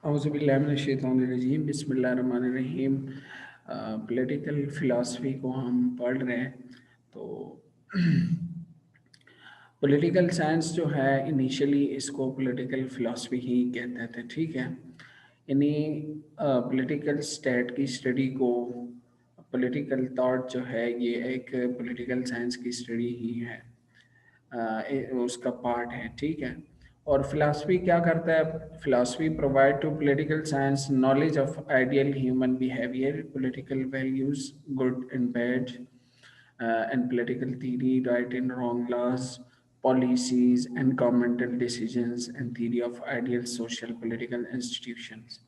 औज़ुबिल्लाहि बिस्मिल्लाहिर्रहमानिर्रहीम। Political philosophy को हम पढ़ रहे हैं। तो पॉलिटिकल साइंस जो है इनिशियली इसको पॉलिटिकल फ़िलासफ़ी ही कहते थे, ठीक है। इन्हीं पॉलिटिकल स्टेट की स्टडी को पॉलिटिकल थॉट जो है ये एक पॉलिटिकल साइंस की स्टडी ही है। उसका पार्ट है, ठीक है। और फिलासफी क्या करता है? Philosophy provide to political science knowledge of ideal human behaviour, political values, good and bad, and political theory, right and wrong laws, policies and governmental decisions, and theory of ideal social political institutions.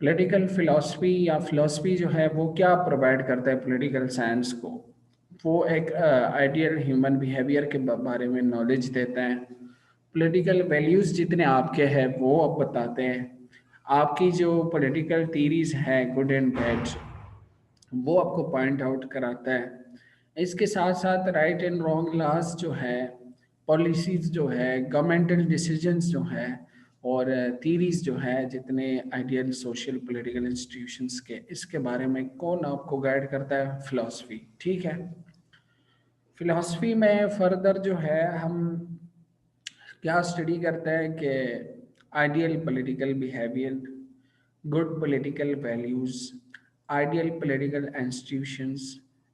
Political philosophy या philosophy जो है वो क्या provide करता है political science को? वो एक आइडियल ह्यूमन बिहेवियर के बारे में नॉलेज देता है। पॉलिटिकल वैल्यूज़ जितने आपके हैं वो आप बताते हैं। आपकी जो पॉलिटिकल थीरीज हैं गुड एंड बैड वो आपको पॉइंट आउट कराता है। इसके साथ साथ राइट एंड रॉन्ग लॉज जो है, पॉलिसीज जो है, गवर्नमेंटल डिसीजंस जो है, और थीरीज जो है जितने आइडियल सोशल पॉलिटिकल इंस्टीट्यूशंस के, इसके बारे में कौन आपको गाइड करता है? फिलॉसफी, ठीक है। फिलॉसफी में फर्दर जो है हम क्या स्टडी करते हैं कि ideal political behaviour, good political values, ideal political institutions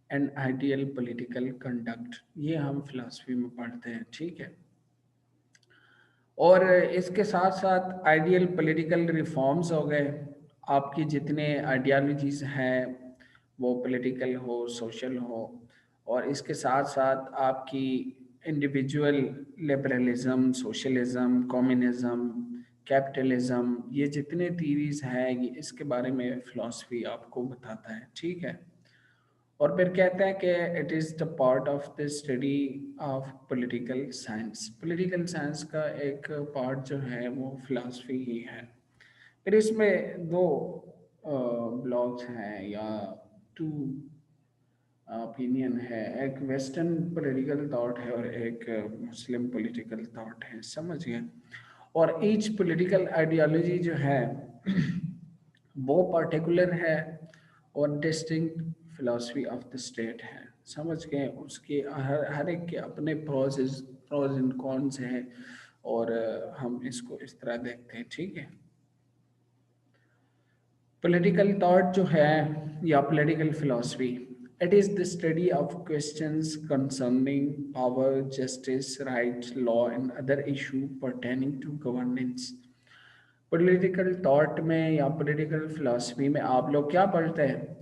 and ideal political conduct, ये हम फिलॉसफी में पढ़ते हैं, ठीक है। और इसके साथ साथ आइडियल पॉलिटिकल रिफॉर्म्स हो गए। आपकी जितने आइडियालॉजीज हैं वो पॉलिटिकल हो, सोशल हो, और इसके साथ साथ आपकी individual liberalism, socialism, communism, capitalism, ये जितने थीरीज हैं ये इसके बारे में फिलॉसफी आपको बताता है, ठीक है। और फिर कहते हैं कि it is the part of the study of political science. Political science का एक पार्ट जो है वो फिलॉसफी ही है। फिर इसमें दो ब्लॉक्स हैं या टू ओपिनियन है, एक वेस्टर्न पॉलिटिकल थॉट है और एक मुस्लिम पॉलिटिकल थॉट है, समझ गए। और ईच पॉलिटिकल आइडियोलॉजी जो है वो पर्टिकुलर है और distinct philosophy of the state है, समझ गए। उसके हर एक के अपने प्रोज एंड कॉन्स हैं, और हम इसको इस तरह देखते हैं, ठीक है। पॉलिटिकल थॉट जो है या political philosophy, it is the study of questions concerning power, justice, right, law and other issue pertaining to governance. Political thought में या पॉलिटिकल फिलॉसफी में आप लोग क्या पढ़ते हैं?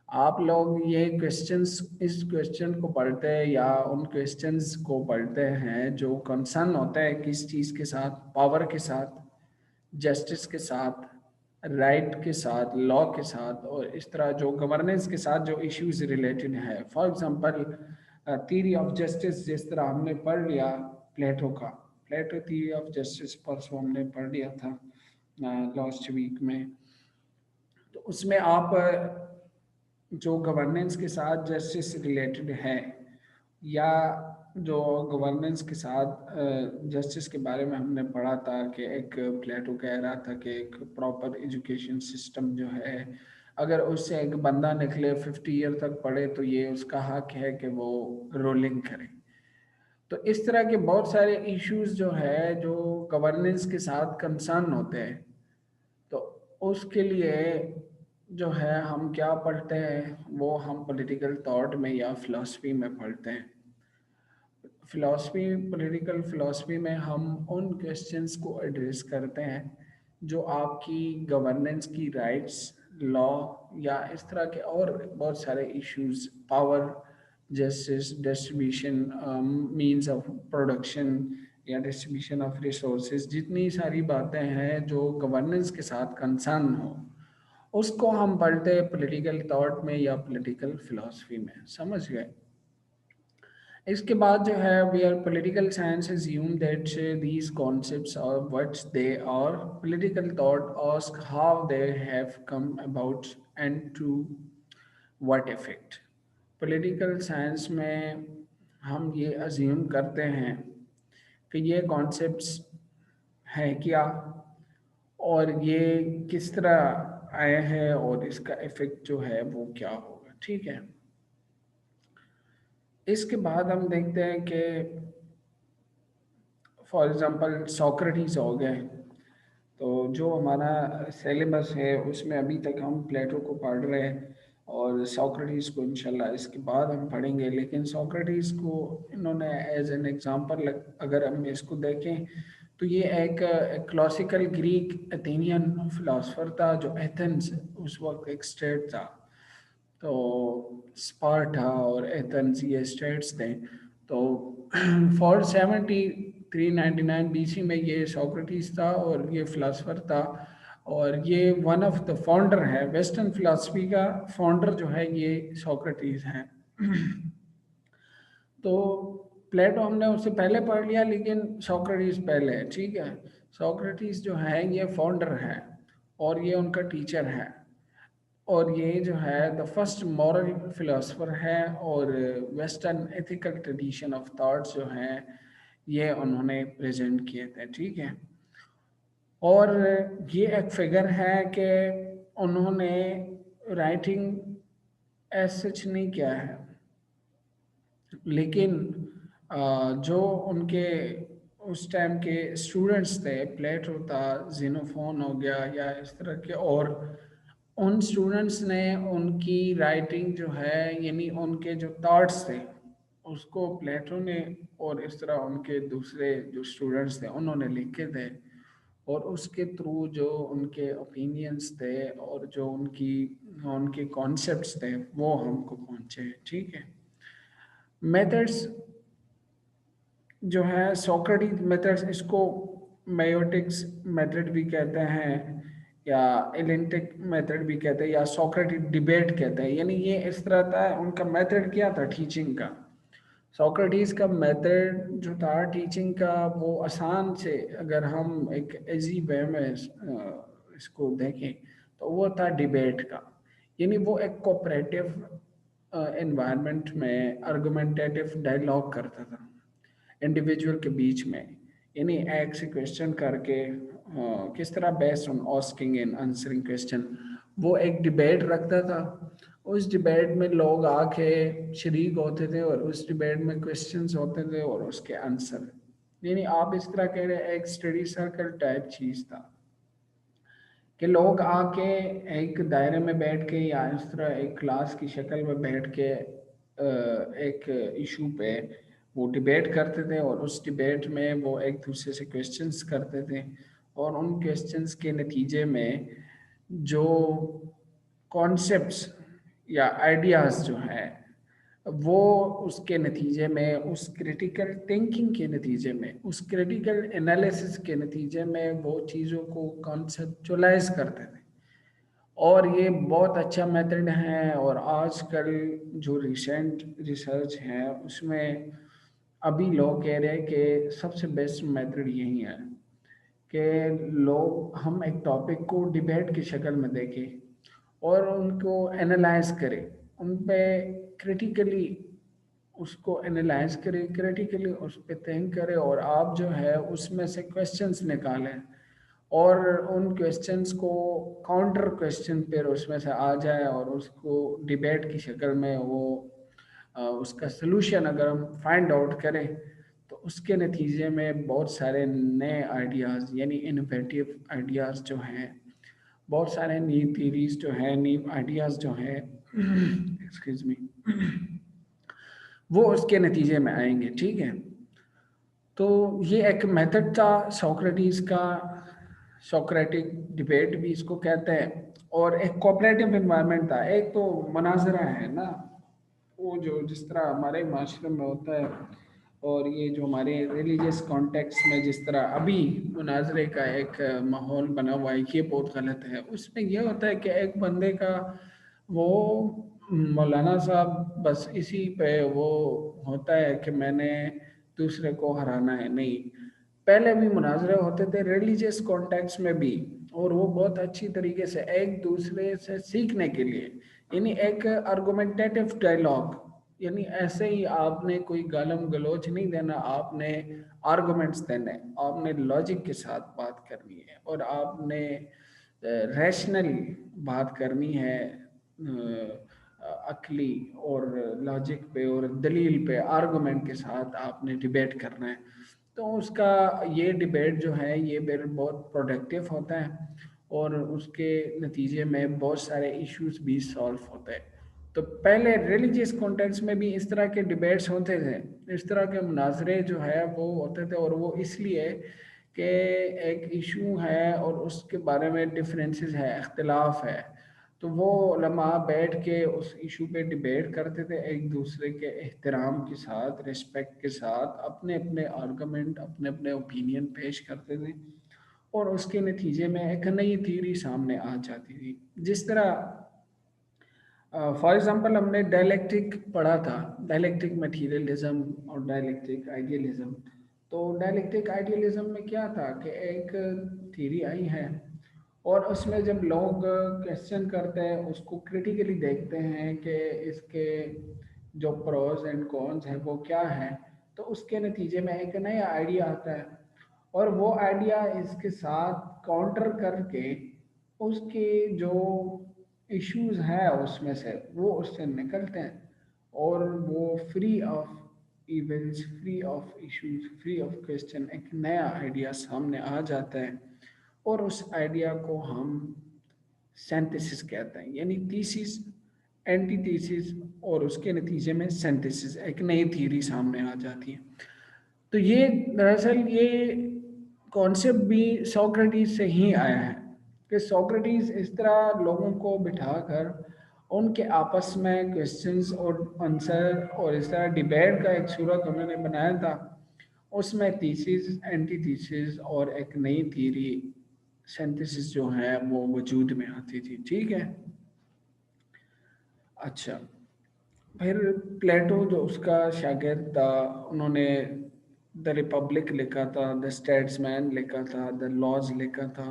आप लोग ये क्वेश्चंस, इस क्वेश्चन को पढ़ते हैं या उन क्वेश्चंस को पढ़ते हैं जो कंसर्न होता है किस चीज़ के साथ? पावर के साथ, जस्टिस के साथ, राइट के साथ, लॉ के साथ, और इस तरह जो गवर्नेंस के साथ जो इश्यूज रिलेटेड है। For example theory of justice, जिस तरह हमने पढ़ लिया प्लेटो का, प्लेटो थ्योरी ऑफ जस्टिस परसों हमने पढ़ लिया था लास्ट वीक में। तो उसमें आप जो गवर्नेंस के साथ जस्टिस रिलेटेड है, या जो गवर्नेंस के साथ जस्टिस के बारे में हमने पढ़ा था कि एक प्लेटो कह रहा था कि एक प्रॉपर एजुकेशन सिस्टम जो है, अगर उससे एक बंदा निकले 50 ईयर तक पढ़े तो ये उसका हक है कि वो रोलिंग करे। तो इस तरह के बहुत सारे इश्यूज जो है जो गवर्नेंस के साथ कंसर्न होते हैं, तो उसके लिए जो है हम क्या पढ़ते हैं? वो हम पॉलिटिकल थॉट में या फिलॉसफी में पढ़ते हैं। फिलॉसफी, पॉलिटिकल फिलॉसफी में हम उन क्वेश्चंस को एड्रेस करते हैं जो आपकी गवर्नेंस की राइट्स, लॉ, या इस तरह के और बहुत सारे issues, power, justice, distribution, means of production या डिस्ट्रीब्यूशन ऑफ रिसोर्सेज, जितनी सारी बातें हैं जो गवर्नेंस के साथ कंसर्न हो, उसको हम पढ़ते हैं पॉलिटिकल थॉट में या पॉलिटिकल फिलॉसफी में, समझ गए। इसके बाद जो है where political science assume that these concepts are what they are, political thought ask how they have come about and to what effect। Political science में हम ये अज्यूम करते हैं कि ये कॉन्सेप्ट्स हैं क्या, और ये किस तरह आया है और इसका इफेक्ट जो है वो क्या होगा, ठीक है। इसके बाद हम देखते हैं कि फॉर एग्जांपल सोक्रेटिस हो गए। तो जो हमारा सिलेबस है उसमें अभी तक हम प्लेटो को पढ़ रहे हैं और सोक्रेटिस को इंशाल्लाह इसके बाद हम पढ़ेंगे। लेकिन सोक्रेटिस को इन्होंने एज एन एग्जांपल अगर हम इसको देखें तो ये एक क्लासिकल ग्रीक एथेनियन फिलोसफर था जो एथेंस उस वक्त एक स्टेट था। तो स्पार्टा और एथेंस ये स्टेट्स थे। तो 473-399 BC में ये सोक्रेटिस था और ये फिलासफर था। और ये वन ऑफ द फाउंडर है वेस्टर्न फिलासफी का। फाउंडर जो है ये सोक्रेटिस है। तो प्लेटो हमने उससे पहले पढ़ लिया लेकिन सोक्रेटिस पहले है, ठीक है। सोक्रेटिस जो है ये फाउंडर है और ये उनका टीचर है और ये जो है द फर्स्ट मॉरल फिलोसफर है। और western ethical tradition of thoughts जो है ये उन्होंने प्रेजेंट किए थे, ठीक है। और ये एक फिगर है कि उन्होंने राइटिंग एज सच नहीं किया है लेकिन जो उनके उस टाइम के स्टूडेंट्स थे, प्लेटो था, जेनोफोन हो गया या इस तरह के, और उन स्टूडेंट्स ने उनकी राइटिंग जो है यानी उनके जो थॉट्स थे उसको प्लेटो ने और इस तरह उनके दूसरे जो स्टूडेंट्स थे उन्होंने लिखे थे। और उसके थ्रू जो उनके ओपिनियंस थे और जो उनकी उनके कॉन्सेप्ट्स थे वो हमको पहुंचे, ठीक है। मेथड्स जो है सोक्रेटिस मेथड्स, इसको मेयोटिक्स मेथड भी कहते हैं या एलिंटिक मेथड भी कहते हैं या सोक्रेटिक डिबेट कहते हैं। यानी ये इस तरह था, उनका मेथड क्या था टीचिंग का। सोक्रेटिस का मेथड जो था टीचिंग का वो आसान से, अगर हम एक इजी वे में इसको देखें तो वो था डिबेट का। यानी वो एक कोऑपरेटिव एनवायरनमेंट में आर्गुमेंटेटिव डायलॉग करता था इंडिविजुअल के बीच में। यानी एक से क्वेश्चन करके किस तरह based on asking and answering question वो एक डिबेट रखता था। उस डिबेट में लोग आके शरीक होते थे और उस डिबेट में क्वेश्चंस होते थे और उसके आंसर। यानी आप इस तरह कह रहे एक स्टडी सर्कल टाइप चीज था कि लोग आके एक दायरे में बैठ के या इस तरह एक क्लास की शक्ल में बैठ के एक इशू पे वो डिबेट करते थे और उस डिबेट में वो एक दूसरे से क्वेश्चंस करते थे। और उन क्वेश्चंस के नतीजे में जो कॉन्सेप्ट्स या आइडियाज़ जो है वो उसके नतीजे में, उस क्रिटिकल थिंकिंग के नतीजे में, उस क्रिटिकल एनालिसिस के नतीजे में वो चीज़ों को कॉन्सेप्चुलाइज करते थे। और ये बहुत अच्छा मेथड है और आजकल जो रिसेंट रिसर्च है उसमें अभी लोग कह रहे हैं कि सबसे बेस्ट मेथड यही है कि लोग हम एक टॉपिक को डिबेट की शक्ल में देखें और उनको एनालाइज करें, उन पे क्रिटिकली उसको एनालाइज करें, क्रिटिकली उस पर थिंक करें और आप जो है उसमें से क्वेश्चंस निकालें और उन क्वेश्चंस को काउंटर क्वेश्चन फिर उसमें से आ जाए और उसको डिबेट की शक्ल में वो उसका सलूशन अगर हम फाइंड आउट करें तो उसके नतीजे में बहुत सारे नए आइडियाज़ यानी इनोवेटिव आइडियाज़ जो हैं, बहुत सारे न्यू थीरीज जो हैं, न्यू आइडियाज़ जो हैं एक्सक्यूज मी, वो उसके नतीजे में आएंगे, ठीक है। तो ये एक मेथड था सोक्रेटिस का, सोक्रेटिक डिबेट भी इसको कहते हैं। और एक कोऑपरेटिव एनवायरनमेंट था। एक तो मनाजरा है ना, वो जो जिस तरह हमारे माशरे में होता है और ये जो हमारे रिलीजियस कॉन्टेक्स्ट में जिस तरह अभी मुनाजरे का एक माहौल बना हुआ है ये बहुत गलत है। उसमें यह होता है कि एक बंदे का वो मौलाना साहब बस इसी पे वो होता है कि मैंने दूसरे को हराना है, नहीं। पहले भी मुनाजरे होते थे रिलीजियस कॉन्टेक्स्ट में भी और वो बहुत अच्छी तरीके से एक दूसरे से सीखने के लिए, यानी एक आर्गुमेंटेटिव डायलॉग यानी ऐसे ही आपने कोई गालम गलोच नहीं देना, आपने आर्गुमेंट्स देने, आपने लॉजिक के साथ बात करनी है और आपने रैशनल बात करनी है, अकली और लॉजिक पे और दलील पे आर्गुमेंट के साथ आपने डिबेट करना है। तो उसका ये डिबेट जो है ये फिर बहुत प्रोडक्टिव होता है और उसके नतीजे में बहुत सारे इश्यूज भी सॉल्व होते हैं। तो पहले रिलीजियस कॉन्टेक्स्ट में भी इस तरह के डिबेट्स होते थे, इस तरह के मुनाजरे जो है वो होते थे, और वो इसलिए कि एक इशू है और उसके बारे में डिफरेंसेस है, इख्तिलाफ है, तो वो उलमा बैठ के उस इशू पे डिबेट करते थे एक दूसरे के एहतराम के साथ, रिस्पेक्ट के साथ, अपने अपने आर्गुमेंट, अपने अपने ओपिनियन पेश करते थे और उसके नतीजे में एक नई थ्योरी सामने आ जाती थी। जिस तरह फॉर एग्जांपल हमने डायलेक्ट्रिक पढ़ा था, डायलेक्ट्रिक मटेरियलिज्म और डायलेक्ट्रिक आइडियलिज्म। तो डायलेक्ट्रिक आइडियलिज्म में क्या था कि एक थ्योरी आई है और उसमें जब लोग क्वेश्चन करते हैं, उसको क्रिटिकली देखते हैं कि इसके जो प्रोज एंड कॉन्स हैं वो क्या है, तो उसके नतीजे में एक नया आइडिया आता है और वो आइडिया इसके साथ काउंटर करके उसके जो इश्यूज है उसमें से वो उससे निकलते हैं और वो free of events, free of issues, free of question एक नया आइडिया सामने आ जाता है और उस आइडिया को हम सिंथेसिस कहते हैं, यानी थीसिस, एंटीथीसिस और उसके नतीजे में सिंथेसिस, एक नई थ्योरी सामने आ जाती है। तो ये दरअसल ये कॉन्सेप्ट भी सोक्रेटिस से ही आया है कि सोक्रेटिस इस तरह लोगों को बिठाकर उनके आपस में क्वेश्चंस और आंसर और इस तरह डिबेट का एक सूरत उन्होंने बनाया था, उसमें थीसिस, एंटीथीसिस और एक नई थ्योरी सिंथेसिस जो है वो वजूद में आती थी। ठीक है। अच्छा, फिर प्लेटो जो उसका शागिर्द था, उन्होंने द रिपब्लिक लिखा था, द स्टेट्समैन लिखा था, द लॉज लिखा था,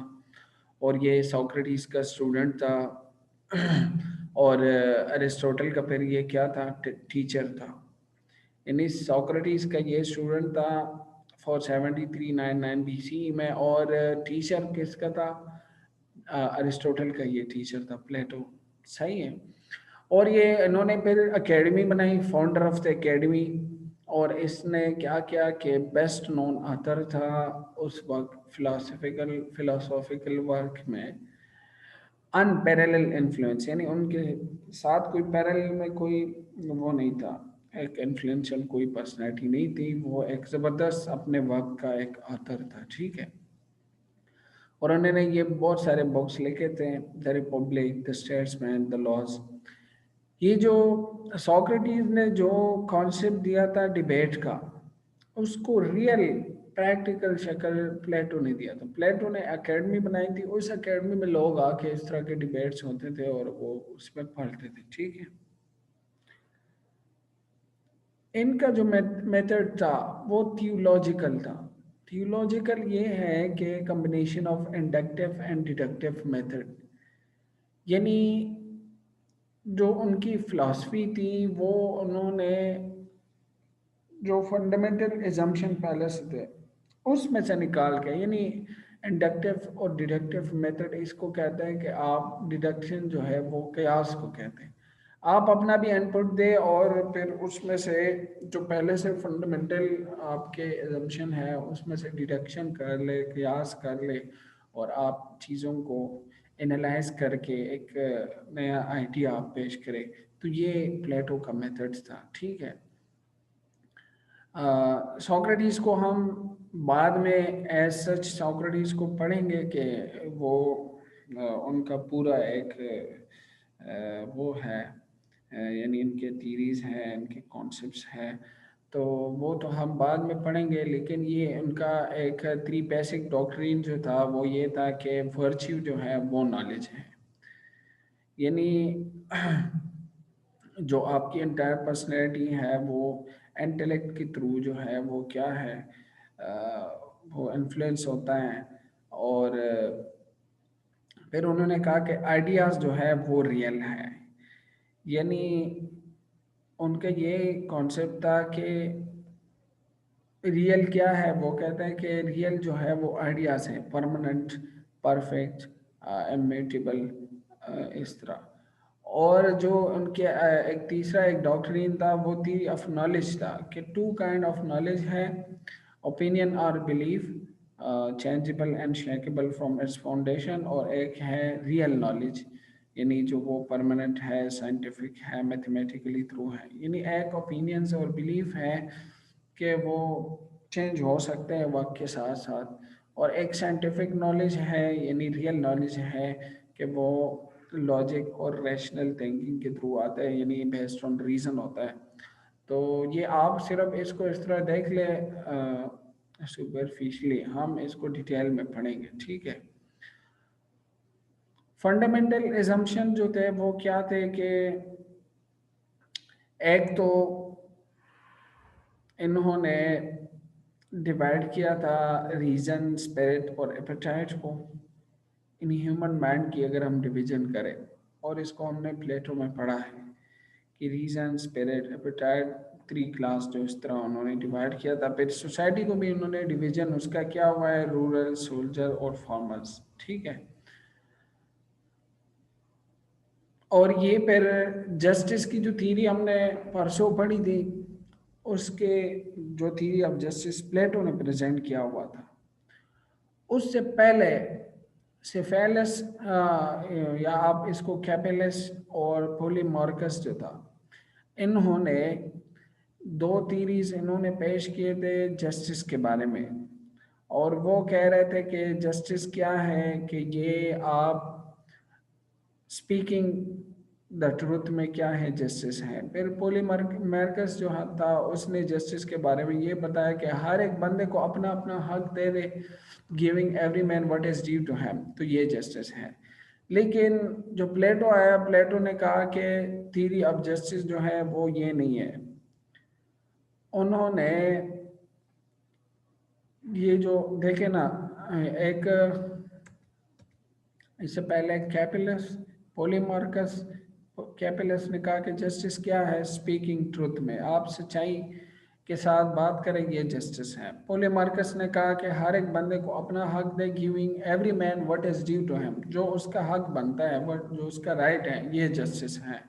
और ये सोक्रेटिस का स्टूडेंट था और अरिस्टोटल का फिर ये क्या था, टीचर था। यानी सोक्रेटिस का ये स्टूडेंट था 473-99 BC में, और टीचर किसका था, अरिस्टोटल का ये टीचर था, प्लेटो। सही है। और ये इन्होंने फिर एकेडमी बनाई, फाउंडर ऑफ द एकेडमी, और इसने क्या किया कि बेस्ट नोन ऑथर था उस वक्त फिलोसॉफिकल वर्क में, अनपैरेलल इन्फ्लुएंस, यानी उनके साथ कोई पैरेलल में कोई वो नहीं था, एक इन्फ्लुएंशियल कोई पर्सनैलिटी नहीं थी, वो एक ज़बरदस्त अपने वक्त का एक ऑथर था। ठीक है। और उन्होंने ये बहुत सारे बुक्स लिखे थे, the republic, the statesman, the laws. ये जो सोक्रेटिस ने जो कॉन्सेप्ट दिया था डिबेट का, उसको रियल प्रैक्टिकल शक्ल प्लेटो ने दिया था। प्लेटो ने एकेडमी बनाई थी, उस एकेडमी में लोग आके इस तरह के डिबेट्स होते थे और वो उसमें पढ़ते थे। ठीक है। इनका जो मेथड था वो थियोलॉजिकल था। थियोलॉजिकल ये है कि combination of inductive and deductive method, यानी जो उनकी फिलॉसफी थी वो उन्होंने जो फंडामेंटल एजम्पशन पहले से थे उसमें से निकाल के, यानी इंडक्टिव और डिडक्टिव मेथड इसको कहते हैं कि आप डिडक्शन जो है वो कयास को कहते हैं। आप अपना भी इनपुट दे और फिर उसमें से जो पहले से फंडामेंटल आपके एजम्पशन है उसमें से डिडक्शन कर ले, कयास कर ले, और आप चीज़ों को एनालाइज करके एक नया आइडिया आप पेश करें। तो ये प्लेटो का मेथड्स था। ठीक है। सोक्रेटिस को हम बाद में एज सच सोक्रेटिस को पढ़ेंगे कि वो उनका पूरा एक वो है, यानी इनके थीरीज हैं, इनके कॉन्सेप्ट्स हैं, तो वो तो हम बाद में पढ़ेंगे। लेकिन ये उनका एक थ्री बेसिक डॉक्ट्रिन जो था वो ये था कि वर्च्यू जो है वो नॉलेज है, यानी जो आपकी एंटायर पर्सनैलिटी है वो इंटेलेक्ट के थ्रू जो है वो क्या है, वो इन्फ्लुएंस होता है। और फिर उन्होंने कहा कि आइडियाज़ जो है वो रियल है, यानी उनका ये कॉन्सेप्ट था कि रियल क्या है। वो कहते हैं कि रियल जो है वो आइडियाज है, परमानेंट, परफेक्ट, इम्यूटेबल, इस तरह। और जो उनके एक तीसरा एक डॉक्ट्रिन था, वो थी ऑफ नॉलेज था कि टू काइंड ऑफ नॉलेज है, ओपिनियन और belief, changeable and shakeable from its foundation, और एक है रियल नॉलेज, यानी जो वो परमानेंट है, साइंटिफिक है, मैथमेटिकली थ्रू है। यानी एक ओपिनियंस और बिलीफ है कि वो चेंज हो सकते हैं वक्त के साथ साथ, और एक साइंटिफिक नॉलेज है, यानी रियल नॉलेज है कि वो लॉजिक और रैशनल थिंकिंग के थ्रू आता है, यानी बेस्ड ऑन रीज़न होता है। तो ये आप सिर्फ इसको इस तरह देख ले, सुपरफिशली, हम इसको डिटेल में पढ़ेंगे, ठीक है। फंडामेंटल एजम्पशन जो थे वो क्या थे कि एक तो इन्होंने डिवाइड किया था रीजन, स्पिरिट और एपेटाइट को। इन ह्यूमन माइंड की अगर हम डिवीजन करें, और इसको हमने प्लेटो में पढ़ा है कि reason, spirit, appetite, three class जो इस तरह उन्होंने डिवाइड किया था। फिर सोसाइटी को भी उन्होंने डिवीजन उसका क्या हुआ है, रूरल, सोल्जर और फार्मर्स, ठीक है। और ये फिर जस्टिस की जो थीरी हमने परसों पढ़ी थी, उसके जो थीरी ऑफ जस्टिस प्लेटो ने प्रेजेंट किया हुआ था, उससे पहले सिफेलस, या आप इसको कैपेलस और पोलीमार्कस जो था, इन्होंने दो थीरीज इन्होंने पेश किए थे जस्टिस के बारे में। और वो कह रहे थे कि जस्टिस क्या है कि ये आप स्पीकिंग द ट्रुथ में क्या है जस्टिस है। फिर पोलीमार्कस जो था, उसने जस्टिस के बारे में ये बताया कि हर एक बंदे को अपना अपना हक दे दे, giving every man what is due to him, तो ये जस्टिस है। लेकिन जो प्लेटो आया, प्लेटो ने कहा कि थ्योरी ऑफ जस्टिस जो है वो ये नहीं है। उन्होंने ये जो देखे ना, एक इससे पहले कैपिलस, पोलीमार्कस, कैपिलस ने कहा कि जस्टिस क्या है, स्पीकिंग ट्रुथ में, आप सच्चाई के साथ बात करें, ये जस्टिस है। पोलीमार्कस ने कहा कि हर एक बंदे को अपना हक दे, giving every man what is due to him, जो उसका हक बनता है, वो जो उसका राइट है, ये जस्टिस है।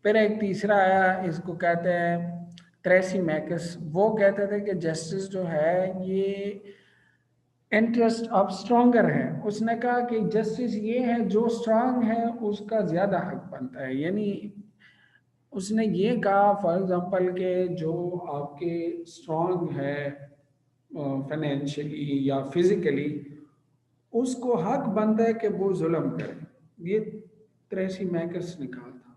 फिर एक तीसरा आया, इसको कहते हैं ट्रेसी मैकस। वो कहते थे कि जस्टिस जो है ये इंटरेस्ट ऑफ स्ट्रॉन्गर है। उसने कहा कि जस्टिस ये है, जो स्ट्रांग है उसका ज्यादा हक बनता है। यानी उसने ये कहा फॉर एग्जांपल के जो आपके स्ट्रांग है फाइनेंशियली या फिजिकली, उसको हक बनता है कि वो जुल्म करे। ये त्रेसी मैकस ने कहा था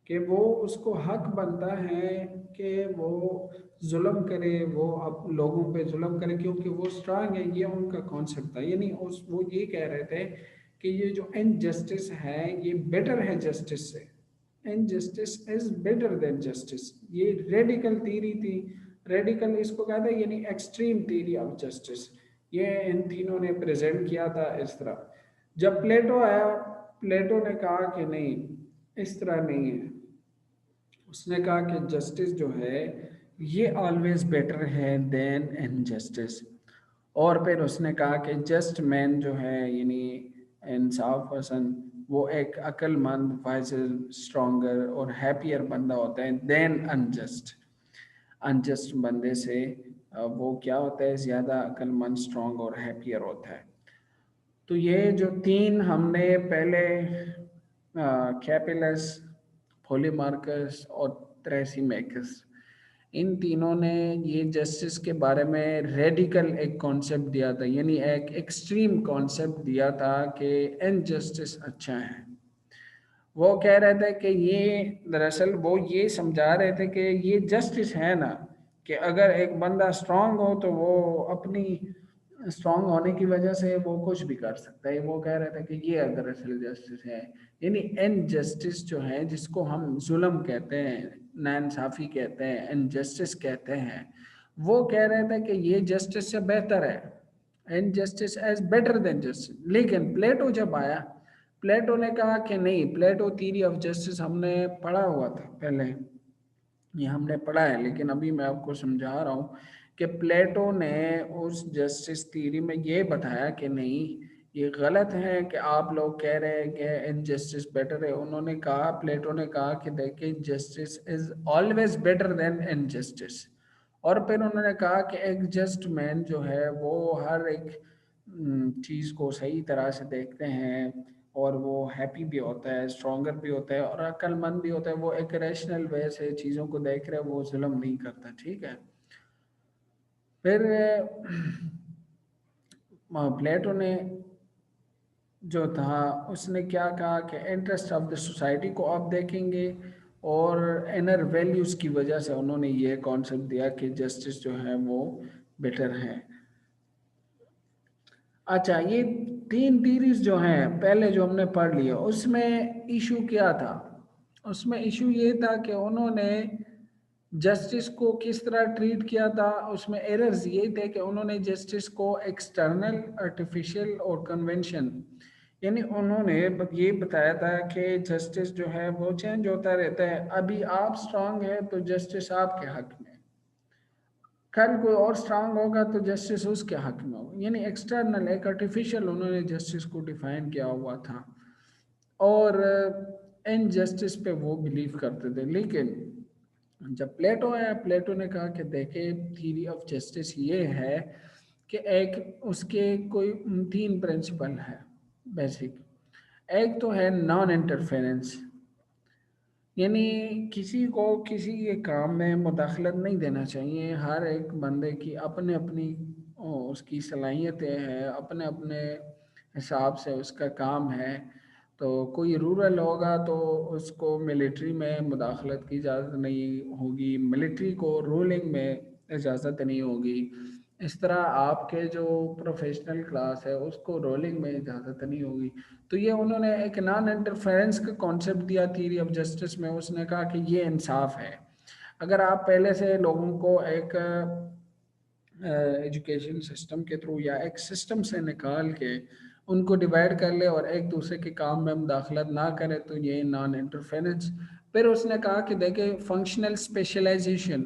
कि वो उसको हक बनता है कि वो जुल्म करे, वो अब लोगों पे जुल्म करे क्योंकि वो स्ट्रांग है। ये उनका कॉन्सेप्ट था। यानी उस वो ये कह रहे थे कि ये जो इनजस्टिस है ये बेटर है जस्टिस से, injustice is better than justice. ये रेडिकल थीरी थी। रेडिकल इसको कहते हैं, यानी एक्सट्रीम थीरी ऑफ जस्टिस। ये इन तीनों ने प्रेजेंट किया था इस तरह। जब प्लेटो आया, प्लेटो ने कहा कि नहीं, इस तरह नहीं है। उसने कहा कि जस्टिस जो है ये ऑलवेज बेटर है देन इनजस्टिस। और फिर उसने कहा कि जस्ट मैन जो है, यानी इंसाफ पसंद, वो एक अक्लमंद, वाइजर, स्ट्रॉन्गर और हैप्पियर बंदा होता है देन अनजस्ट। अनजस्ट बंदे से वो क्या होता है, ज़्यादा अक्लमंद, स्ट्रॉन्ग और हैप्पियर होता है। तो ये जो तीन हमने पहले, कैपिलस, पोलीमार्कस और ट्रेसीमेकस, इन तीनों ने ये जस्टिस के बारे में रेडिकल एक कॉन्सेप्ट दिया था, यानी एक एक्सट्रीम कॉन्सेप्ट दिया था कि इनजस्टिस अच्छा है। वो कह रहे थे कि ये दरअसल वो ये समझा रहे थे कि ये जस्टिस है ना, कि अगर एक बंदा स्ट्रांग हो तो वो अपनी स्ट्रांग होने की वजह से वो कुछ भी कर सकता है। वो कह रहे थे कि ये दरअसल जस्टिस है। यानी इनजस्टिस जो है, जिसको हम जुल्म कहते हैं, नाइंसाफी कहते हैं, इनजस्टिस कहते हैं, वो कह रहे थे कि ये जस्टिस से बेहतर है, injustice as better than justice. लेकिन प्लेटो जब आया, प्लेटो ने कहा कि नहीं, प्लेटो थ्योरी ऑफ जस्टिस हमने पढ़ा हुआ था पहले, ये हमने पढ़ा है, लेकिन अभी मैं आपको समझा रहा हूँ कि प्लेटो ने उस जस्टिस थ्योरी में ये बताया कि नहीं, ये गलत है कि आप लोग कह रहे हैं कि इनजस्टिस बेटर है। उन्होंने कहा, प्लेटो ने कहा कि देखिए, justice is always better than injustice. और फिर उन्होंने कहा कि एक जस्ट मैन जो है वो हर एक चीज़ को सही तरह से देखते हैं, और वो हैप्पी भी होता है, स्ट्रोंगर भी होता है, और अक्लमंद भी होता है। वो एक रैशनल वे से चीज़ों को देख रहे हैं, वो जुल्म नहीं करता। ठीक है। फिर प्लेटो ने जो था उसने क्या कहा कि इंटरेस्ट ऑफ द सोसाइटी को आप देखेंगे, और इनर वैल्यूज़ की वजह से उन्होंने ये कॉन्सेप्ट दिया कि जस्टिस जो है वो बेटर है। अच्छा, ये तीन थीरीज जो हैं पहले जो हमने पढ़ लिया, उसमें इशू क्या था? उसमें इशू ये था कि उन्होंने जस्टिस को किस तरह ट्रीट किया था। उसमें एरर्स ये थे कि उन्होंने जस्टिस को एक्सटर्नल, आर्टिफिशियल और कन्वेंशन, यानी उन्होंने ये बताया था कि जस्टिस जो है वो चेंज होता रहता है। अभी आप स्ट्रांग है तो जस्टिस आपके हक में, कल कोई और स्ट्रांग होगा तो जस्टिस उसके हक में होगा। यानी एक्सटर्नल, एक आर्टिफिशियल उन्होंने जस्टिस को डिफाइन किया हुआ था, और इन जस्टिस पे वो बिलीव करते थे। लेकिन जब प्लेटो आया, प्लेटो ने कहा कि देखे, थ्योरी ऑफ जस्टिस ये है कि एक उसके कोई तीन प्रिंसिपल है बेसिक। एक तो है नॉन इंटरफेरेंस, यानी किसी को किसी के काम में मुदाखलत नहीं देना चाहिए। हर एक बंदे की अपने अपनी उसकी सलाहियतें हैं, अपने अपने हिसाब से उसका काम है। तो कोई रूरल होगा तो उसको मिलिट्री में मुदाखलत की इजाज़त नहीं होगी, मिलिट्री को रूलिंग में इजाज़त नहीं होगी। इस तरह आपके जो प्रोफेशनल क्लास है उसको रोलिंग में इजाज़त नहीं होगी। तो ये उन्होंने एक नॉन इंटरफेरेंस का कॉन्सेप्ट दिया थ्योरी ऑफ जस्टिस में। उसने कहा कि ये इंसाफ है। अगर आप पहले से लोगों को एक एजुकेशन सिस्टम के थ्रू या एक सिस्टम से निकाल के उनको डिवाइड कर ले और एक दूसरे के काम में मुदाखलत ना करे, तो ये नॉन इंटरफेरेंस। फिर उसने कहा कि देखे, फंक्शनल स्पेशलाइजेशन,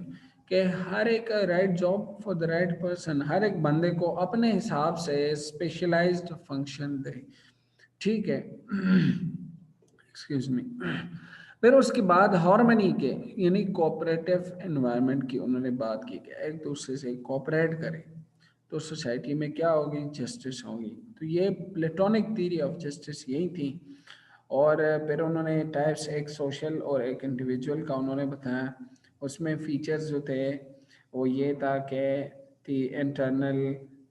कि हर एक right job for the right person, हर एक बंदे को अपने हिसाब से स्पेशलाइज्ड फंक्शन दे। ठीक है। Excuse me. फिर उसके बाद हार्मनी के, यानी कोऑपरेटिव एनवायरनमेंट की उन्होंने बात की कि एक दूसरे से कोऑपरेट करें तो सोसाइटी में क्या होगी, जस्टिस होगी। तो ये प्लेटोनिक थ्योरी ऑफ जस्टिस यही थी। और फिर उन्होंने टाइप्स, एक सोशल और एक इंडिविजुअल का उन्होंने बताया। उसमें फीचर्स जो थे वो ये था कि इंटरनल,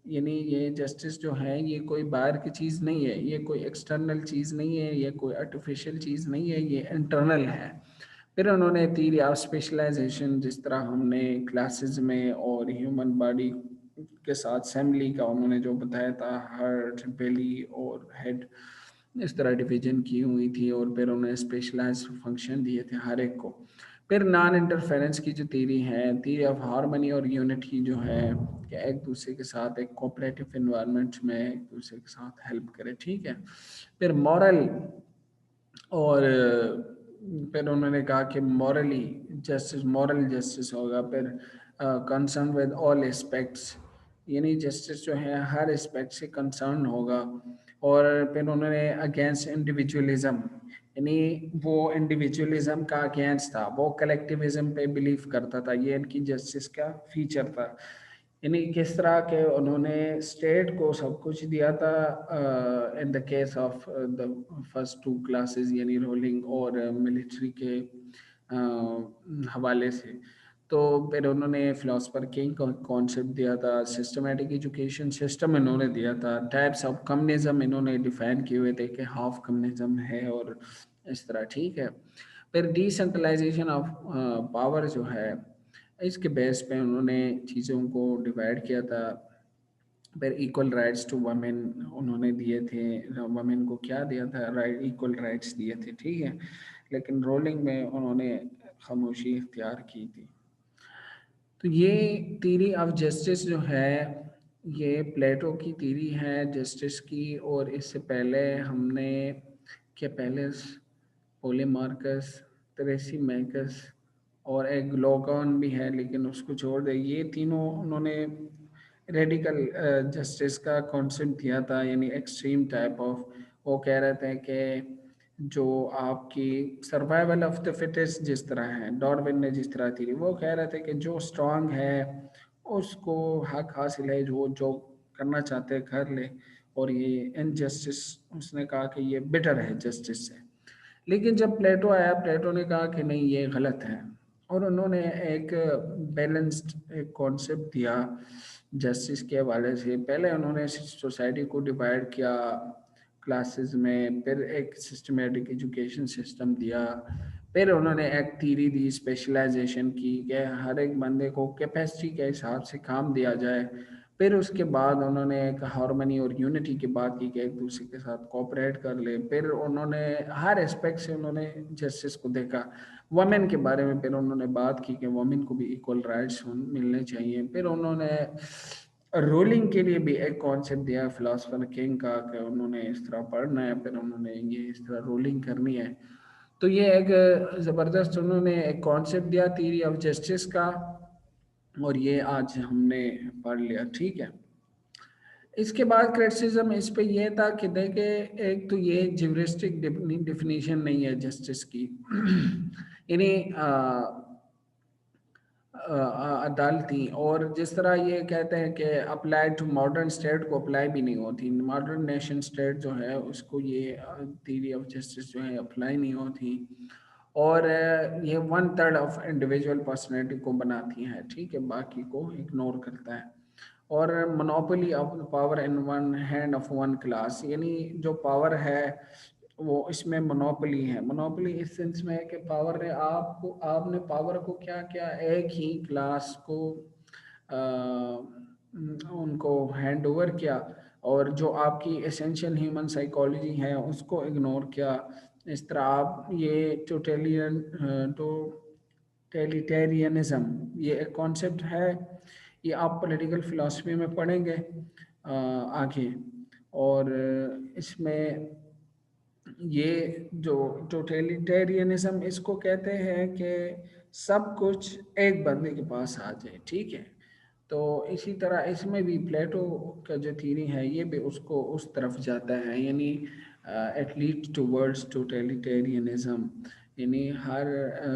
यानी ये जस्टिस जो है ये कोई बाहर की चीज़ नहीं है, ये कोई एक्सटर्नल चीज़ नहीं है, ये कोई आर्टिफिशियल चीज़ नहीं है, ये इंटरनल है। फिर उन्होंने थ्योरी ऑफ स्पेशलाइजेशन, जिस तरह हमने क्लासेस में और ह्यूमन बॉडी के साथ असेंबली का उन्होंने जो बताया था, हार्ट, बेली और हेड, इस तरह डिवीजन की हुई थी। और फिर उन्होंने स्पेशलाइज्ड फंक्शन दिए थे हर एक को। फिर नॉन इंटरफेरेंस की जो थ्योरी है, थ्योरी ऑफ हार्मनी और यूनिटी जो है, कि एक दूसरे के साथ एक कोऑपरेटिव इन्वायरमेंट में एक दूसरे के साथ हेल्प करे। ठीक है। फिर मॉरल, और फिर उन्होंने कहा कि मॉरली जस्टिस, मॉरल जस्टिस होगा। फिर कंसर्न विद ऑल एस्पेक्ट्स, यानी जस्टिस जो है हर एस्पेक्ट से कंसर्न होगा। और फिर उन्होंने अगेंस्ट इंडिविजुअलिज्म, यानी वो इंडिविजुअलिज्म का अगेंस्ट था, वो कलेक्टिविज्म पे बिलीव करता था। ये इनकी जस्टिस का फीचर था। यानी किस तरह के उन्होंने स्टेट को सब कुछ दिया था in the case of the first two classes, यानी रोलिंग और मिलिट्री के हवाले से। तो फिर उन्होंने फिलोसफर किंग का कॉन्सेप्ट दिया था, सिस्टमेटिक एजुकेशन सिस्टम इन्होंने दिया था, टाइप्स ऑफ कम्युनिज्म इन्होंने डिफाइन किए हुए थे कि हाफ कम्युनिज्म है और इस तरह। ठीक है। फिर डिसेंट्रलाइजेशन ऑफ पावर जो है, इसके बेस पे उन्होंने चीज़ों को डिवाइड किया था। फिर इक्वल राइट्स टू वमेन उन्होंने दिए थे। वमेन को क्या दिया था, राइट, इक्वल राइट्स दिए थे। ठीक है। लेकिन रोलिंग में उन्होंने खामोशी इख्तियार की थी। तो ये थ्योरी ऑफ जस्टिस जो है, ये प्लेटो की थ्योरी है जस्टिस की। और इससे पहले हमने क्या, पहले पोलेमार्कस, ट्रेसी मैकस और एक ग्लूकान भी है, लेकिन उसको छोड़ दे। ये तीनों उन्होंने रेडिकल जस्टिस का कॉन्सेप्ट दिया था, यानी एक्सट्रीम टाइप ऑफ। वो कह रहे थे कि जो आपकी सर्वाइवल ऑफ द फिटेस्ट जिस तरह है, डार्विन ने जिस तरह थी, वो कह रहे थे कि जो स्ट्रांग है उसको हक हासिल है, जो जो करना चाहते हैं कर ले। और ये इनजस्टिस, उसने कहा कि ये बेटर है जस्टिस से। लेकिन जब प्लेटो आया, प्लेटो ने कहा कि नहीं, ये गलत है। और उन्होंने एक बैलेंस्ड एक कॉन्सेप्ट दिया जस्टिस के हवाले से। पहले उन्होंने सोसाइटी को डिवाइड किया क्लासेस में, फिर एक सिस्टमेटिक एजुकेशन सिस्टम दिया, फिर उन्होंने एक थीरी दी स्पेशलाइजेशन की कि हर एक बंदे को कैपेसिटी के हिसाब से काम दिया जाए। फिर उसके बाद उन्होंने एक हार्मनी और यूनिटी की बात की कि एक दूसरे के साथ कोऑपरेट कर ले। फिर उन्होंने हर एस्पेक्ट से उन्होंने जस्टिस को देखा। वमेन के बारे में फिर उन्होंने बात की कि वमेन को भी इक्वल राइट्स मिलने चाहिए। फिर उन्होंने रूलिंग के लिए भी एक कॉन्सेप्ट दिया फिलोसफर किंग का, कि उन्होंने इस तरह पढ़ना है, फिर उन्होंने ये इस तरह रूलिंग करनी है। तो ये एक ज़बरदस्त उन्होंने एक कॉन्सेप्ट दिया थ्योरी ऑफ जस्टिस का, और ये आज हमने पढ़ लिया, ठीक है। इसके बाद क्रिटिसिज्म इस पे ये था कि देखे, एक तो ये ज्यूरिस्टिक डिफिनीशन नहीं है जस्टिस की यानी अदालती, और जिस तरह ये कहते हैं कि अप्लाई टू मॉडर्न स्टेट को अप्लाई भी नहीं होती। मॉडर्न नेशन स्टेट जो है उसको ये थ्योरी ऑफ जस्टिस जो है अप्लाई नहीं होती। और ये 1/3 ऑफ इंडिविजुअल पर्सनैलिटी को बनाती है, ठीक है, बाकी को इग्नोर करता है। और monopoly of power in one hand of one class, यानी जो पावर है वो इसमें मोनोपोली है। मोनोपोली इस सेंस में है कि पावर ने आपको, आपने पावर को क्या किया, एक ही क्लास को उनको हैंड ओवर किया, और जो आपकी एसेंशियल ह्यूमन साइकोलॉजी है उसको इग्नोर किया। इस तरह आप ये टोटलिटेरियनिज्म, ये एक कॉन्सेप्ट है, ये आप पॉलिटिकल फिलॉसफी में पढ़ेंगे आगे। और इसमें ये जो टोटलिटेरियनिज्म, इसको कहते हैं कि सब कुछ एक बंदे के पास आ जाए, ठीक है। तो इसी तरह इसमें भी प्लेटो का जो थीरी है ये भी उसको उस तरफ जाता है, यानी एट लीड टूवर्ड्स टोटलिटेरियनिज्म, यानी हर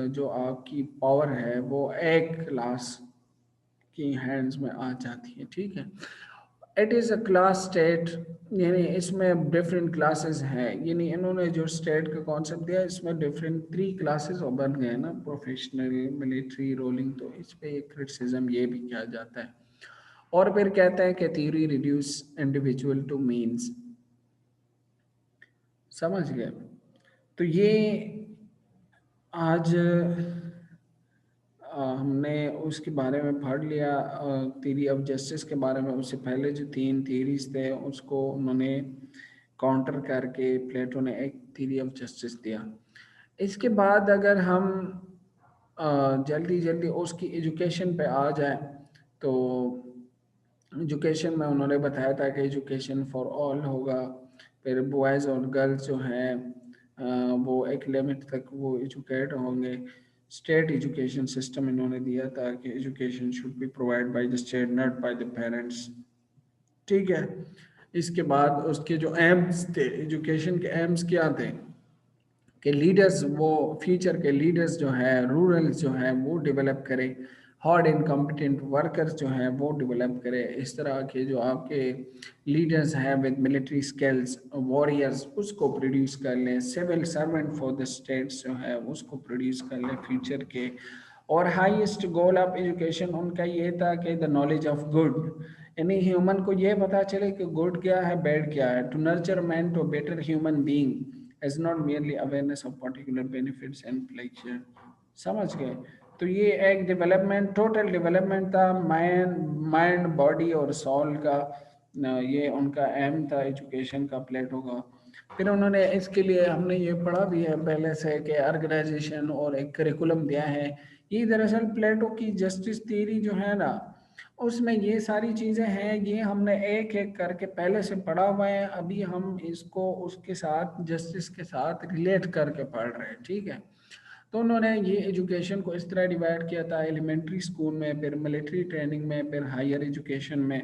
जो आपकी पावर है वो एक क्लास की हैंड्स में आ जाती है, ठीक है। It is a class state, यानी इसमें डिफरेंट क्लासेस हैं। यानी इन्होंने जो स्टेट का कॉन्सेप्ट दिया, इसमें डिफरेंट 3 क्लासेस बन गए ना, प्रोफेशनल, मिलिट्री, रोलिंग। तो इस पे एक क्रिटिसिज्म ये भी किया जाता है। और फिर कहता है कि theory reduce individual two means, समझ गए। तो ये आज हमने उसके बारे में पढ़ लिया, थ्योरी ऑफ जस्टिस के बारे में। उससे पहले जो 3 थ्योरीज थे उसको उन्होंने काउंटर करके प्लेटो ने एक थ्योरी ऑफ जस्टिस दिया। इसके बाद अगर हम जल्दी जल्दी उसकी एजुकेशन पे आ जाए, तो एजुकेशन में उन्होंने बताया था कि एजुकेशन फॉर ऑल होगा। फिर बॉयज़ और गर्ल्स जो हैं वो एक लिमिट तक वो एजुकेट होंगे। स्टेट एजुकेशन सिस्टम इन्होंने दिया था कि education should be provide by the state, not by the parents, ठीक है। इसके बाद उसके जो एम्स थे, एजुकेशन के एम्स क्या थे, कि लीडर्स, वो फ्यूचर के लीडर्स जो है, रूरल जो है वो डेवलप करें, हार्ड इनकम्पिटेंट वर्कर्स जो हैं वो डेवलप करें। इस तरह के जो आपके लीडर्स हैं विद मिलिट्री स्किल्स, वॉरियर्स, उसको प्रोड्यूस कर लें। Civil servant for the states जो है उसको प्रोड्यूस कर लें फ्यूचर के। और हाईएस्ट गोल ऑफ एजुकेशन उनका ये था कि द नॉलेज ऑफ गुड, यानी ह्यूमन को ये पता चले कि गुड क्या है, बैड क्या है। To nurture man to better human being is not merely awareness of particular benefits and pleasure, समझ गए। तो ये एक डेवलपमेंट, टोटल डेवलपमेंट था माइंड बॉडी और सोल का। ये उनका एम था एजुकेशन का, प्लेटो का। फिर उन्होंने इसके लिए, हमने ये पढ़ा भी है पहले से, कि ऑर्गेनाइजेशन और एक करिकुलम दिया है। ये दरअसल प्लेटो की जस्टिस थ्योरी जो है ना, उसमें ये सारी चीज़ें हैं, ये हमने एक एक करके पहले से पढ़ा हुआ है। अभी हम इसको उसके साथ, जस्टिस के साथ रिलेट करके पढ़ रहे हैं, ठीक है। तो उन्होंने ये एजुकेशन को इस तरह डिवाइड किया था, एलिमेंट्री स्कूल में, फिर मिलिट्री ट्रेनिंग में, फिर हायर एजुकेशन में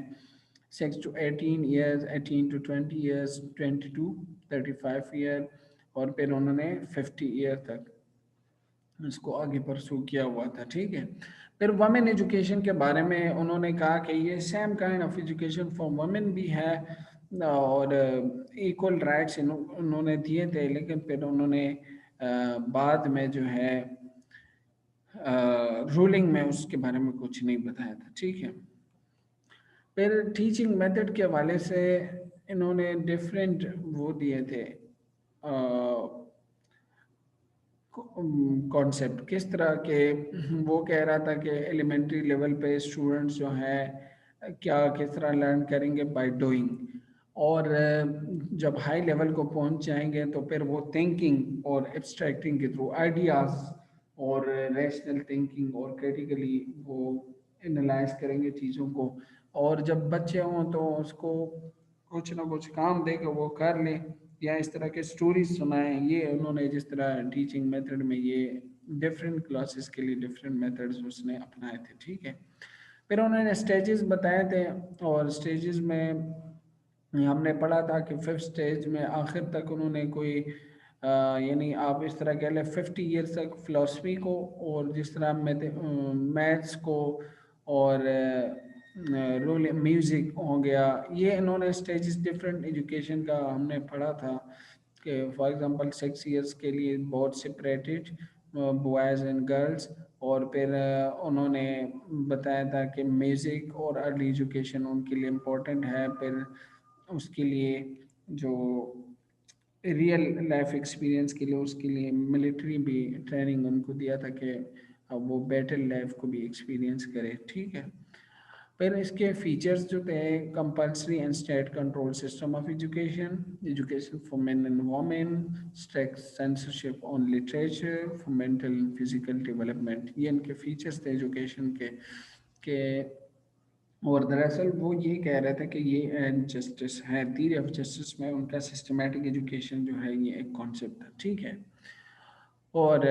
6 to 18 years, 18 to 20 years, 20 to 35 year, और फिर उन्होंने 50 ईयर तक इसको आगे परसू किया हुआ था। ठीक है, फिर वमेन एजुकेशन के बारे में उन्होंने कहा कि ये same kind of education for women भी है और इक्वल राइट्स उन्होंने दिए थे, लेकिन फिर उन्होंने बाद में जो है रूलिंग में उसके बारे में कुछ नहीं बताया था। ठीक है, फिर टीचिंग मेथड के हवाले से इन्होंने डिफरेंट वो दिए थे कॉन्सेप्ट, किस तरह के। वो कह रहा था कि एलिमेंट्री लेवल पे स्टूडेंट्स जो है क्या किस तरह लर्न करेंगे बाय डूइंग, और जब हाई लेवल को पहुंच जाएंगे तो फिर वो थिंकिंग और एब्स्ट्रैक्टिंग के थ्रू आइडियाज और रैशनल थिंकिंग और क्रिटिकली वो एनालाइज करेंगे चीज़ों को, और जब बच्चे हों तो उसको कुछ ना कुछ काम दे के वो कर ले, या इस तरह के स्टोरीज सुनाएं। ये उन्होंने जिस तरह टीचिंग मेथड में ये डिफरेंट क्लासेस के लिए डिफरेंट मेथड्स उसने अपनाए थे। ठीक है, फिर उन्होंने स्टेजेस बताए थे, और स्टेजेस में हमने पढ़ा था कि फिफ्थ स्टेज में आखिर तक उन्होंने कोई यानी आप इस तरह कह लें 50 ईयर्स तक फिलोसफी को, और जिस तरह मैथ्स को, और रोल म्यूज़िक हो गया, ये इन्होंने स्टेजेस डिफरेंट एजुकेशन का हमने पढ़ा था कि फॉर एग्जांपल 6 ईयर्स के लिए बहुत सेपरेटेड बॉयज़ एंड गर्ल्स, और फिर उन्होंने बताया था कि म्यूज़िक और अर्ली एजुकेशन उनके लिए इम्पोर्टेंट है, फिर उसके लिए जो रियल लाइफ एक्सपीरियंस के लिए उसके लिए मिलिट्री भी ट्रेनिंग उनको दिया था कि अब वो बैटल लाइफ को भी एक्सपीरियंस करे। ठीक है, फिर इसके फीचर्स जो थे, compulsory and state control system of education, education for main and women, strict censorship on literature for mental and physical development, ये इनके फीचर्स थे एजुकेशन के। और दरअसल वो ये कह रहे थे कि ये एंड जस्टिस है, थ्योरी ऑफ जस्टिस में उनका सिस्टमैटिक एजुकेशन जो है ये एक कॉन्सेप्ट था। ठीक है, और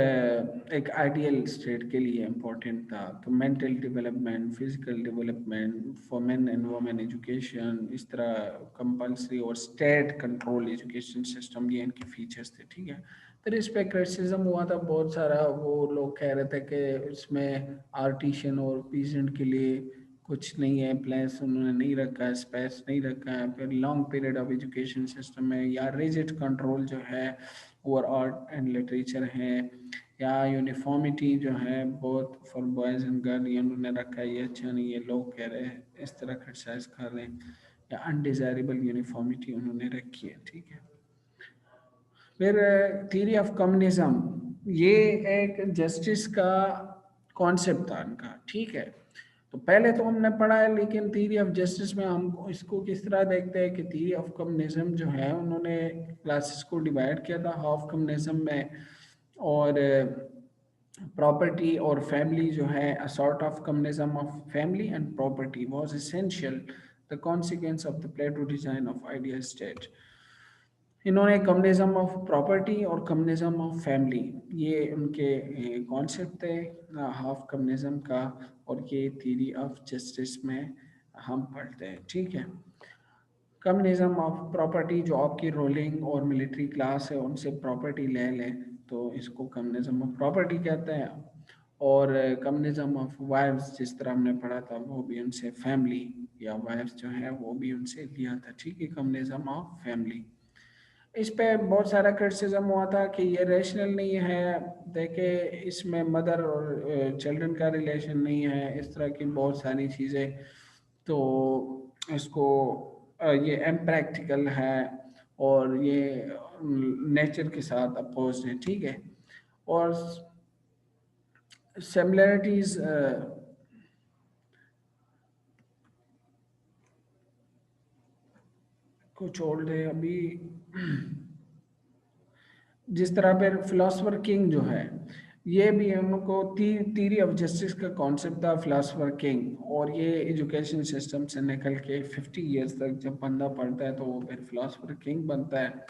एक आइडियल स्टेट के लिए इम्पोर्टेंट था, तो mental development, physical development for main and women education, इस तरह कंपलसरी और स्टेट कंट्रोल एजुकेशन सिस्टम, ये इनके फीचर्स थे। ठीक है, फिर इस पे क्रिटिसिज्म हुआ था बहुत सारा, वो लोग कह रहे थे कि इसमें आर्टिशन और पीजेंट के लिए कुछ नहीं है, प्लेस उन्होंने नहीं रखा है, स्पेस नहीं रखा है, फिर long period of education system में, या रिजिड कंट्रोल जो है ओवर आर्ट एंड लिटरेचर है, या यूनिफॉर्मिटी जो है बहुत फॉर बॉयज़ एंड गर्ल ये उन्होंने रखा है, ये अच्छा नहीं, ये लोग कह रहे हैं इस तरह क्रिटिसाइज कर रहे हैं, या अनडिजायरेबल यूनिफॉर्मिटी उन्होंने रखी है। ठीक है, फिर थ्योरी ऑफ कम्युनिज्म, ये एक जस्टिस का कॉन्सेप्ट था इनका। ठीक है, तो पहले तो हमने पढ़ा है, लेकिन थ्योरी ऑफ जस्टिस में हम इसको किस तरह देखते हैं कि थ्योरी ऑफ कम्युनिज्म जो है उन्होंने क्लासेस को डिवाइड किया था हाफ कम्युनिज्म में, और प्रॉपर्टी और फैमिली जो है, a sort of communism of family and property was essential the consequence of the Plato design of ideal state. इन्होंने कम्युनिज्म ऑफ प्रॉपर्टी और कम्युनिज्म ऑफ फैमिली, ये उनके कॉन्सेप्ट थे हाफ कम्युनिज्म का, और ये थ्योरी ऑफ जस्टिस में हम पढ़ते हैं। ठीक है, कम्युनिज्म ऑफ प्रॉपर्टी, जो आपकी रूलिंग और मिलिट्री क्लास है उनसे प्रॉपर्टी ले लें तो इसको कम्युनिज्म ऑफ प्रॉपर्टी कहते हैं, और कम्युनिज्म ऑफ वाइव्स जिस तरह हमने पढ़ा था वो भी उनसे फैमिली या वाइव्स जो है वो भी उनसे लिया था। ठीक है, कम्युनिज्म ऑफ फैमिली, इस पे बहुत सारा क्रिटिसिज्म हुआ था कि ये रेशनल नहीं है, देखे इसमें मदर और चिल्ड्रन का रिलेशन नहीं है, इस तरह की बहुत सारी चीज़ें, तो इसको ये इम्प्रैक्टिकल है, और ये नेचर के साथ अपोज है। ठीक है, और सिमिलरिटीज को छोड़ दे अभी, जिस तरह पे फिलोसफर किंग जो है, ये भी उनको थ्योरी ऑफ जस्टिस का कॉन्सेप्ट था फिलोसफर किंग, और ये एजुकेशन सिस्टम से निकल के 50 ईयर्स तक जब बंदा पढ़ता है तो वो फिर फिलोसफर किंग बनता है,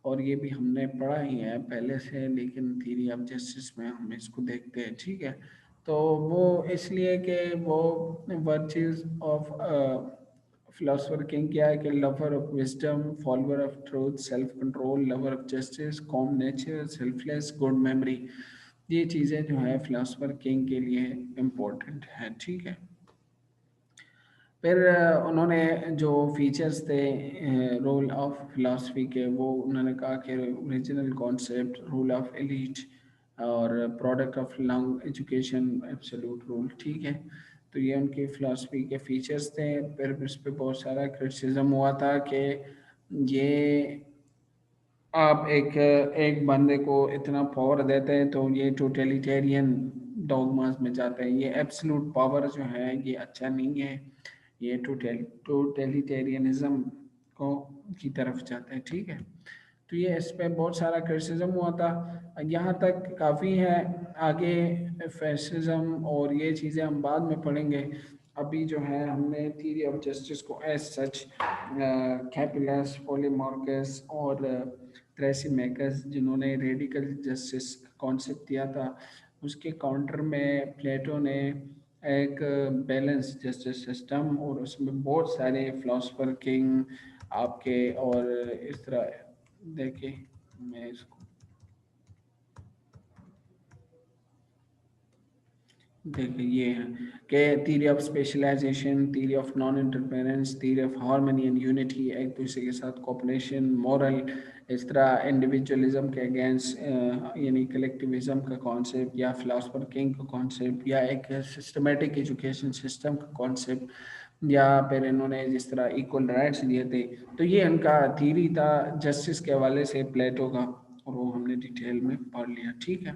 और ये भी हमने पढ़ा ही है पहले से, लेकिन थ्योरी ऑफ जस्टिस में हम इसको देखते हैं, ठीक है। तो वो इसलिए कि वो वर्च्यूज ऑफ फिलोसफर किंग क्या है कि lover of wisdom, follower of truth, self control, lover of justice, com nature, selfless, good memory, ये चीज़ें जो है फिलोसफर किंग के लिए इम्पोर्टेंट है, ठीक है। फिर उन्होंने जो फीचर्स थे रोल ऑफ फिलॉसफी के, वो उन्होंने कहा कि original concept, rule of elite और product of long education, absolute rule, ठीक है। तो ये उनकी फिलॉसफी के फीचर्स थे। फिर इस पे बहुत सारा क्रिटिसिज्म हुआ था कि ये आप एक बंदे को इतना पावर देते हैं तो ये टोटलिटेरियन डॉगमास में जाते हैं, ये एब्सोल्यूट पावर जो है ये अच्छा नहीं है, ये टोटलिटेरियनिज्म को की तरफ जाते हैं, ठीक है। तो ये इस पे बहुत सारा क्रिटिसिज्म हुआ था, यहाँ तक काफ़ी है। आगे फैसिज्म और ये चीज़ें हम बाद में पढ़ेंगे। अभी जो है हमने थ्योरी ऑफ जस्टिस को एज सच कैपिलस, पोलीमार्कस और ट्रेसी मैकस, जिन्होंने रेडिकल जस्टिस कॉन्सेप्ट दिया था, उसके काउंटर में प्लेटो ने एक बैलेंस जस्टिस सिस्टम, और उसमें बहुत सारे फिलोसफर किंग आपके और इस तरह, देखिए मैं इसको, देखिए ये है कि theory of specialization, theory of non interference, theory of harmony and unity, एक दूसरे के साथ कोऑपरेशन, मॉरल, इस तरह इंडिविजुअलिज्म के अगेंस्ट यानी कलेक्टिविज्म का कॉन्सेप्ट, या फिलोसफर किंग का कॉन्सेप्ट, या एक सिस्टमेटिक एजुकेशन सिस्टम का कॉन्सेप्ट, या फिर इन्होंने जिस तरह इक्वल राइट्स दिए थे। तो ये इनका थ्योरी था जस्टिस के हवाले से प्लेटो का, और वो हमने डिटेल में पढ़ लिया, ठीक है।